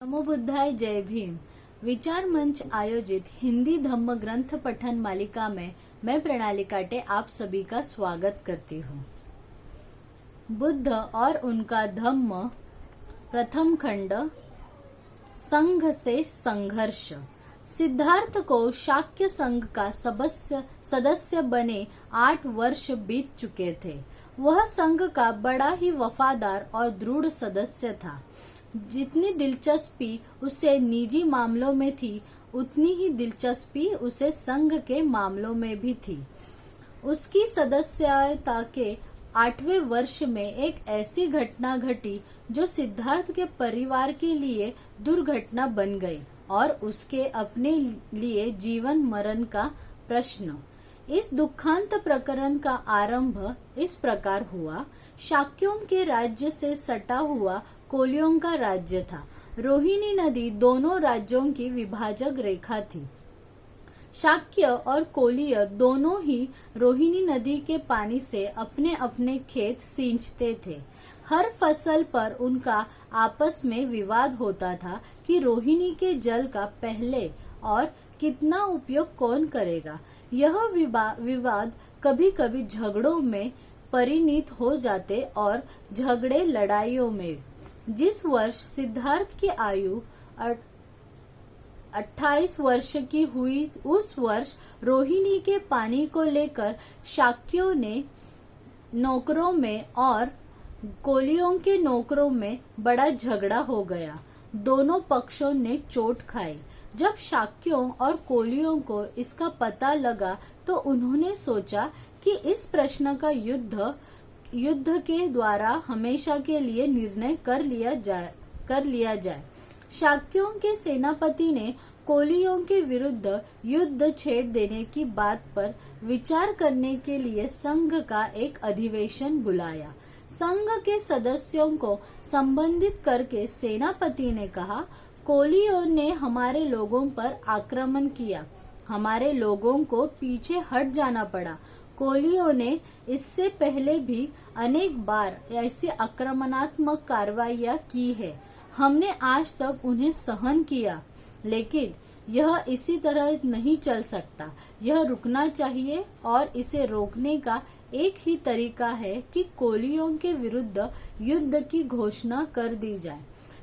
नमो बुद्धाय जय भीम। विचार मंच आयोजित हिंदी धम्म ग्रंथ पठन मालिका में मैं प्रणाली काटे आप सभी का स्वागत करती हूँ। बुद्ध और उनका धम्म, प्रथम खंड, संघ से संघर्ष। सिद्धार्थ को शाक्य संघ का सदस्य बने 8 वर्ष बीत चुके थे। वह संघ का बड़ा ही वफादार और दृढ़ सदस्य था। जितनी दिलचस्पी उसे निजी मामलों में थी, उतनी ही दिलचस्पी उसे संघ के मामलों में भी थी। उसकी सदस्यता के 8वें वर्ष में एक ऐसी घटना घटी जो सिद्धार्थ के परिवार के लिए दुर्घटना बन गई और उसके अपने लिए जीवन मरण का प्रश्न। इस दुखांत प्रकरण का आरंभ इस प्रकार हुआ। शाक्यों के राज्य से सटा हुआ कोलियों का राज्य था। रोहिणी नदी दोनों राज्यों की विभाजक रेखा थी। शाक्य और कोलीय दोनों ही रोहिणी नदी के पानी से अपने अपने खेत सींचते थे। हर फसल पर उनका आपस में विवाद होता था कि रोहिणी के जल का पहले और कितना उपयोग कौन करेगा। यह विवाद कभी कभी झगड़ों में परिणत हो जाते और झगड़े लड़ाइयों में। जिस वर्ष सिद्धार्थ की आयु 28 वर्ष की हुई, उस वर्ष रोहिणी के पानी को लेकर शाक्यों ने नौकरों में और कोलियों के नौकरों में बड़ा झगड़ा हो गया। दोनों पक्षों ने चोट खाई। जब शाक्यों और कोलियों को इसका पता लगा तो उन्होंने सोचा कि इस प्रश्न का युद्ध के द्वारा हमेशा के लिए निर्णय कर लिया जाए। शाक्यों के सेनापति ने कोलियों के विरुद्ध युद्ध छेड़ देने की बात पर विचार करने के लिए संघ का एक अधिवेशन बुलाया। संघ के सदस्यों को संबोधित करके सेनापति ने कहा, कोलियों ने हमारे लोगों पर आक्रमण किया। हमारे लोगों को पीछे हट जाना पड़ा। कोलियों ने इससे पहले भी अनेक बार ऐसी आक्रमणात्मक कार्रवाइयां की है। हमने आज तक उन्हें सहन किया, लेकिन यह इसी तरह नहीं चल सकता। यह रुकना चाहिए और इसे रोकने का एक ही तरीका है कि कोलियों के विरुद्ध युद्ध की घोषणा कर दी जाए।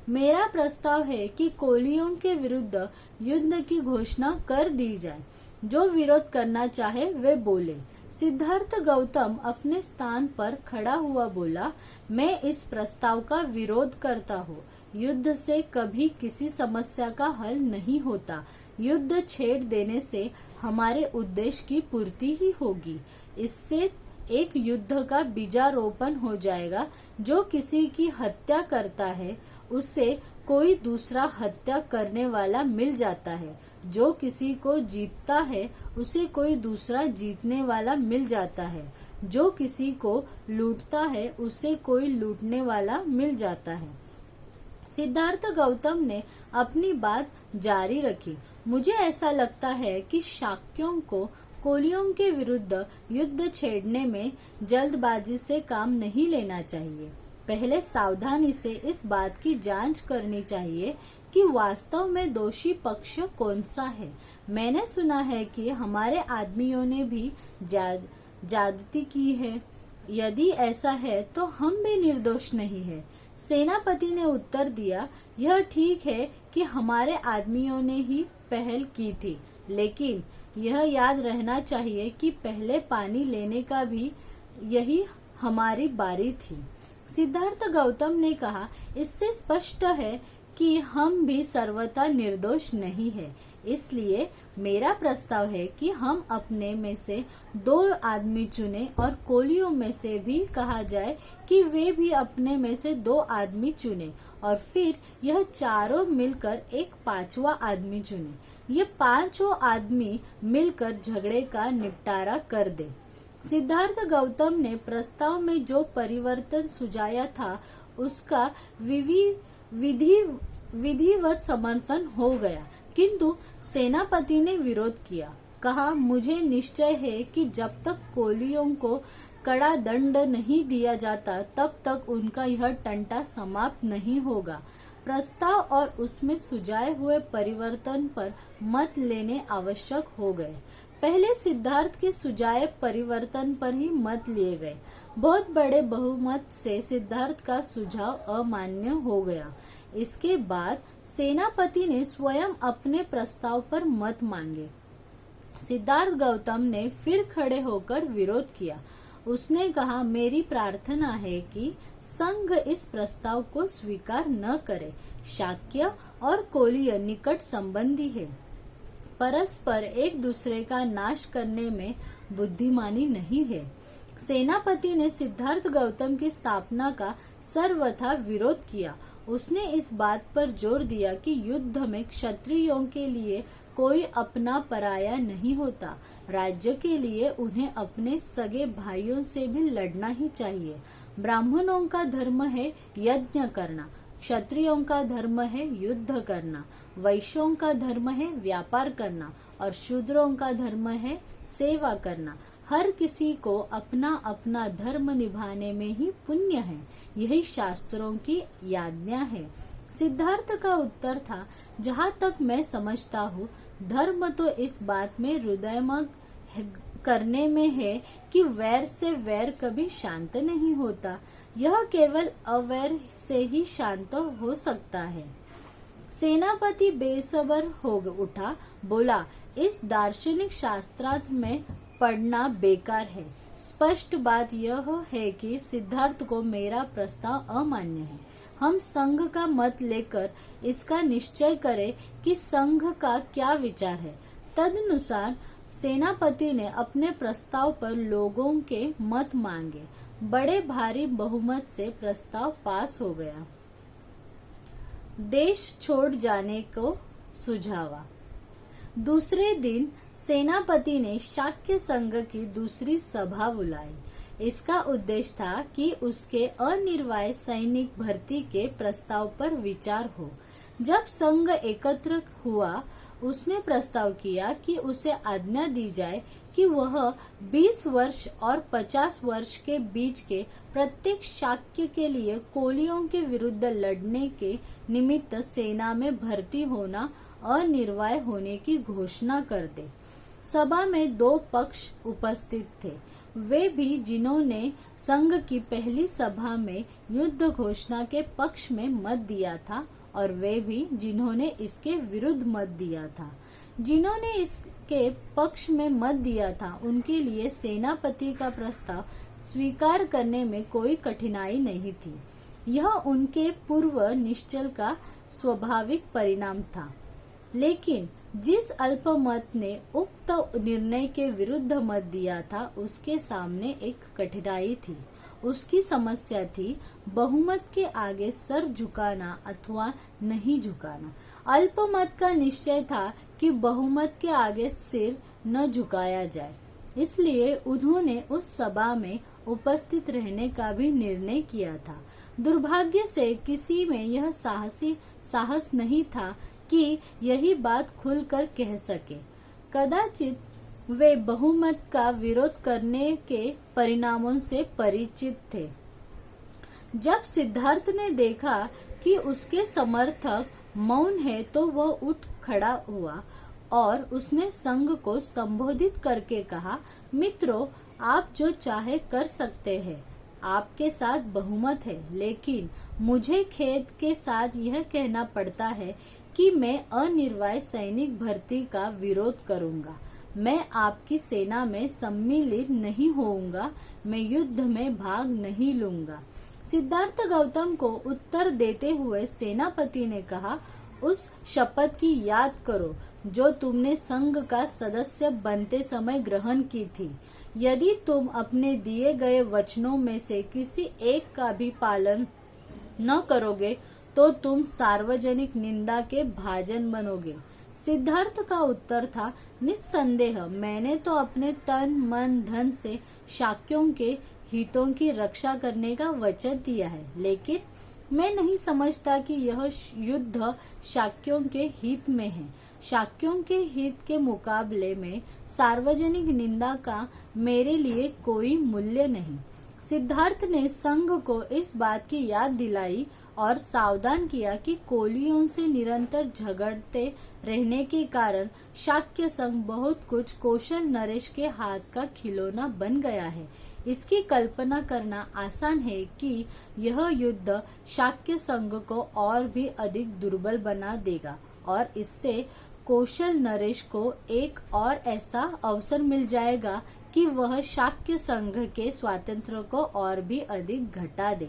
मेरा प्रस्ताव है कि कोलियों के विरुद्ध युद्ध की घोषणा कर दी जाए। जो विरोध करना चाहे वे बोले। सिद्धार्थ गौतम अपने स्थान पर खड़ा हुआ बोला, मैं इस प्रस्ताव का विरोध करता हूँ। युद्ध से कभी किसी समस्या का हल नहीं होता। युद्ध छेड़ देने से हमारे उद्देश्य की पूर्ति ही होगी। इससे एक युद्ध का बीजारोपण हो जाएगा। जो किसी की हत्या करता है उसे कोई दूसरा हत्या करने वाला मिल जाता है। जो किसी को जीतता है उसे कोई दूसरा जीतने वाला मिल जाता है। जो किसी को लूटता है उसे कोई लूटने वाला मिल जाता है। सिद्धार्थ गौतम ने अपनी बात जारी रखी। मुझे ऐसा लगता है कि शाक्यों को कोलियों के विरुद्ध युद्ध छेड़ने में जल्दबाजी से काम नहीं लेना चाहिए। पहले सावधानी से इस बात की जांच करनी चाहिए कि वास्तव में दोषी पक्ष कौन सा है। मैंने सुना है कि हमारे आदमियों ने भी ज्यादती की है। यदि ऐसा है तो हम भी निर्दोष नहीं है। सेनापति ने उत्तर दिया, यह ठीक है कि हमारे आदमियों ने ही पहल की थी, लेकिन यह याद रहना चाहिए कि पहले पानी लेने का भी यही हमारी बारी थी। सिद्धार्थ गौतम ने कहा, इससे स्पष्ट है कि हम भी सर्वथा निर्दोष नहीं है। इसलिए मेरा प्रस्ताव है कि हम अपने में से 2 आदमी चुने और कोलियों में से भी कहा जाए कि वे भी अपने में से 2 आदमी चुने और फिर यह चारों मिलकर एक 5वां आदमी चुने। ये 5 आदमी मिलकर झगड़े का निपटारा कर दे। सिद्धार्थ गौतम ने प्रस्ताव में जो परिवर्तन सुझाया था उसका विधिवत समर्थन हो गया, किंतु सेनापति ने विरोध किया। कहा, मुझे निश्चय है कि जब तक कोलियों को कड़ा दंड नहीं दिया जाता तब तक उनका यह टंटा समाप्त नहीं होगा। प्रस्ताव और उसमें सुझाए हुए परिवर्तन पर मत लेने आवश्यक हो गए। पहले सिद्धार्थ के सुझाए परिवर्तन पर ही मत लिए गए। बहुत बड़े बहुमत से सिद्धार्थ का सुझाव अमान्य हो गया। इसके बाद सेनापति ने स्वयं अपने प्रस्ताव पर मत मांगे। सिद्धार्थ गौतम ने फिर खड़े होकर विरोध किया। उसने कहा, मेरी प्रार्थना है कि संघ इस प्रस्ताव को स्वीकार न करे। शाक्य और कोलीय निकट संबंधी है। परस्पर एक दूसरे का नाश करने में बुद्धिमानी नहीं है। सेनापति ने सिद्धार्थ गौतम की स्थापना का सर्वथा विरोध किया। उसने इस बात पर जोर दिया कि युद्ध में क्षत्रियों के लिए कोई अपना पराया नहीं होता। राज्य के लिए उन्हें अपने सगे भाइयों से भी लड़ना ही चाहिए। ब्राह्मणों का धर्म है यज्ञ करना, क्षत्रियों का धर्म है युद्ध करना, वैश्यों का धर्म है व्यापार करना और शूद्रों का धर्म है सेवा करना। हर किसी को अपना अपना धर्म निभाने में ही पुण्य है। यही शास्त्रों की आज्ञा है। सिद्धार्थ का उत्तर था, जहाँ तक मैं समझता हूँ, धर्म तो इस बात में हृदयमग करने में है कि वैर से वैर कभी शांत नहीं होता। यह केवल अवैर से ही शांत हो सकता है। सेनापति बेसब्र हो उठा, बोला, इस दार्शनिक शास्त्रार्थ में पढ़ना बेकार है। स्पष्ट बात यह है कि सिद्धार्थ को मेरा प्रस्ताव अमान्य है। हम संघ का मत लेकर इसका निश्चय करें कि संघ का क्या विचार है। तदनुसार सेनापति ने अपने प्रस्ताव पर लोगों के मत मांगे। बड़े भारी बहुमत से प्रस्ताव पास हो गया। देश छोड़ जाने को सुझावा। दूसरे दिन सेनापति ने शाक्य संघ की दूसरी सभा बुलाई। इसका उद्देश्य था कि उसके अनिर्वाय सैनिक भर्ती के प्रस्ताव पर विचार हो। जब संघ एकत्र हुआ, उसने प्रस्ताव किया कि उसे आज्ञा दी जाए कि वह 20 वर्ष और 50 वर्ष के बीच के प्रत्येक शाक्य के लिए कोलियों के विरुद्ध लड़ने के निमित्त सेना में भर्ती होना अनिर्वाय होने की घोषणा कर दे। सभा में 2 पक्ष उपस्थित थे। वे भी जिन्होंने संघ की पहली सभा में युद्ध घोषणा के पक्ष में मत दिया था और वे भी जिन्होंने इसके विरुद्ध मत दिया था। जिन्होंने इसके पक्ष में मत दिया था, उनके लिए सेनापति का प्रस्ताव स्वीकार करने में कोई कठिनाई नहीं थी। यह उनके पूर्व निश्चय का स्वाभाविक परिणाम था। लेकिन जिस अल्पमत ने उक्त निर्णय के विरुद्ध मत दिया था, उसके सामने एक कठिनाई थी। उसकी समस्या थी बहुमत के आगे सर झुकाना अथवा नहीं झुकाना। अल्पमत का निश्चय था कि बहुमत के आगे सिर न झुकाया जाए। इसलिए उन्होंने उस सभा में उपस्थित रहने का भी निर्णय किया था। दुर्भाग्य से किसी में यह साहस नहीं था कि यही बात खुलकर कह सके। कदाचित वे बहुमत का विरोध करने के परिणामों से परिचित थे। जब सिद्धार्थ ने देखा कि उसके समर्थक मौन है, तो वह उठ खड़ा हुआ और उसने संघ को संबोधित करके कहा, मित्रों, आप जो चाहे कर सकते हैं। आपके साथ बहुमत है, लेकिन मुझे खेद के साथ यह कहना पड़ता है कि मैं अनिर्वाय सैनिक भर्ती का विरोध करूंगा। मैं आपकी सेना में सम्मिलित नहीं होऊंगा। मैं युद्ध में भाग नहीं लूंगा। सिद्धार्थ गौतम को उत्तर देते हुए सेनापति ने कहा, उस शपथ की याद करो जो तुमने संघ का सदस्य बनते समय ग्रहण की थी। यदि तुम अपने दिए गए वचनों में से किसी एक का भी पालन न करोगे तो तुम सार्वजनिक निंदा के भाजन बनोगे। सिद्धार्थ का उत्तर था, निस्संदेह मैंने तो अपने तन मन धन से शाक्यों के हितों की रक्षा करने का वचन दिया है, लेकिन मैं नहीं समझता कि यह युद्ध शाक्यों के हित में है। शाक्यों के हित के मुकाबले में सार्वजनिक निंदा का मेरे लिए कोई मूल्य नहीं। सिद्धार्थ ने संघ को इस बात की याद दिलाई और सावधान किया कि कोलियों से निरंतर झगड़ते रहने के कारण शाक्य संघ बहुत कुछ कौशल नरेश के हाथ का खिलौना बन गया है। इसकी कल्पना करना आसान है कि यह युद्ध शाक्य संघ को और भी अधिक दुर्बल बना देगा और इससे कौशल नरेश को एक और ऐसा अवसर मिल जाएगा कि वह शाक्य संघ के स्वातंत्र्य को और भी अधिक घटा दे।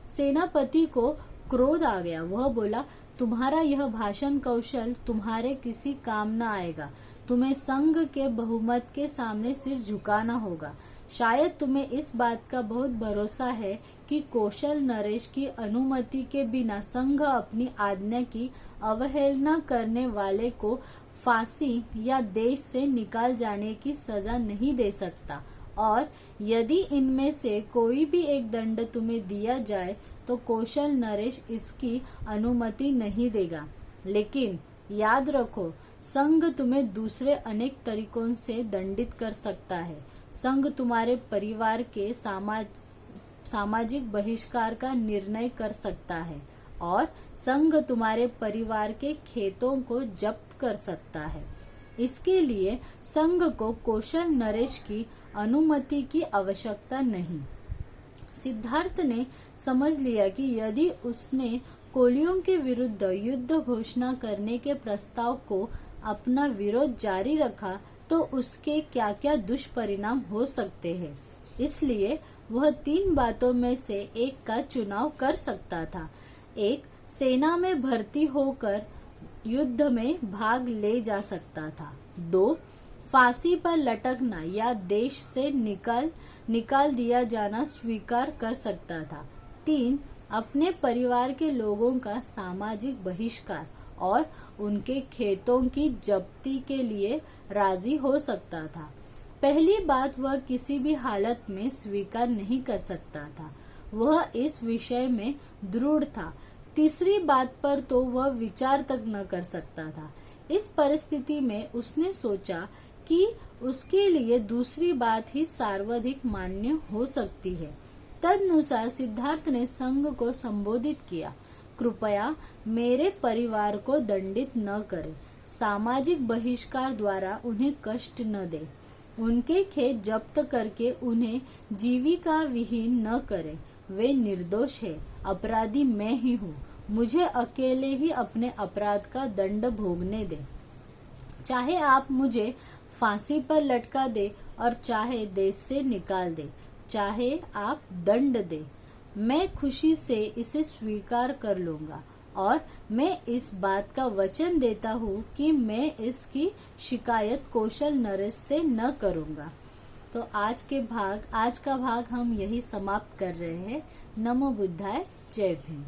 सेनापति को क्रोध आ गया। वह बोला, तुम्हारा यह भाषण कौशल तुम्हारे किसी काम न आएगा। तुम्हें संघ के बहुमत के सामने सिर झुकाना होगा। शायद तुम्हें इस बात का बहुत भरोसा है कि कौशल नरेश की अनुमति के बिना संघ अपनी आज्ञा की अवहेलना करने वाले को फांसी या देश से निकाल जाने की सजा नहीं दे सकता, और यदि इनमें से कोई भी एक दंड तुम्हें दिया जाए तो कौशल नरेश इसकी अनुमति नहीं देगा। लेकिन याद रखो, संघ तुम्हें दूसरे अनेक तरीकों से दंडित कर सकता है। संघ तुम्हारे परिवार के सामाजिक बहिष्कार का निर्णय कर सकता है और संघ तुम्हारे परिवार के खेतों को जब्त कर सकता है। इसके लिए संघ को कौशल नरेश की अनुमति की आवश्यकता नहीं। सिद्धार्थ ने समझ लिया कि यदि उसने कोलियों के विरुद्ध युद्ध घोषणा करने के प्रस्ताव को अपना विरोध जारी रखा तो उसके क्या क्या दुष्परिणाम हो सकते हैं। इसलिए वह 3 बातों में से एक का चुनाव कर सकता था। 1. सेना में भर्ती होकर युद्ध में भाग ले जा सकता था। 2. फांसी पर लटकना या देश से निकाल दिया जाना स्वीकार कर सकता था। 3. अपने परिवार के लोगों का सामाजिक बहिष्कार और उनके खेतों की जब्ती के लिए राजी हो सकता था। पहली बात वह किसी भी हालत में स्वीकार नहीं कर सकता था। वह इस विषय में दृढ़ था। तीसरी बात पर तो वह विचार तक न कर सकता था। इस परिस्थिति में उसने सोचा कि उसके लिए दूसरी बात ही सर्वाधिक मान्य हो सकती है। तदनुसार सिद्धार्थ ने संघ को संबोधित किया, कृपया मेरे परिवार को दंडित न करें। सामाजिक बहिष्कार द्वारा उन्हें कष्ट न दे। उनके खेत जब्त करके उन्हें जीविका विहीन न करें। वे निर्दोष है, अपराधी मैं ही हूँ। मुझे अकेले ही अपने अपराध का दंड भोगने दे। चाहे आप मुझे फांसी पर लटका दे और चाहे देश से निकाल दे, चाहे आप दंड दे, मैं खुशी से इसे स्वीकार कर लूंगा और मैं इस बात का वचन देता हूँ कि मैं इसकी शिकायत कौशल नरेश से न करूंगा। तो आज का भाग हम यही समाप्त कर रहे हैं। नमो बुद्धाय, जय भीम।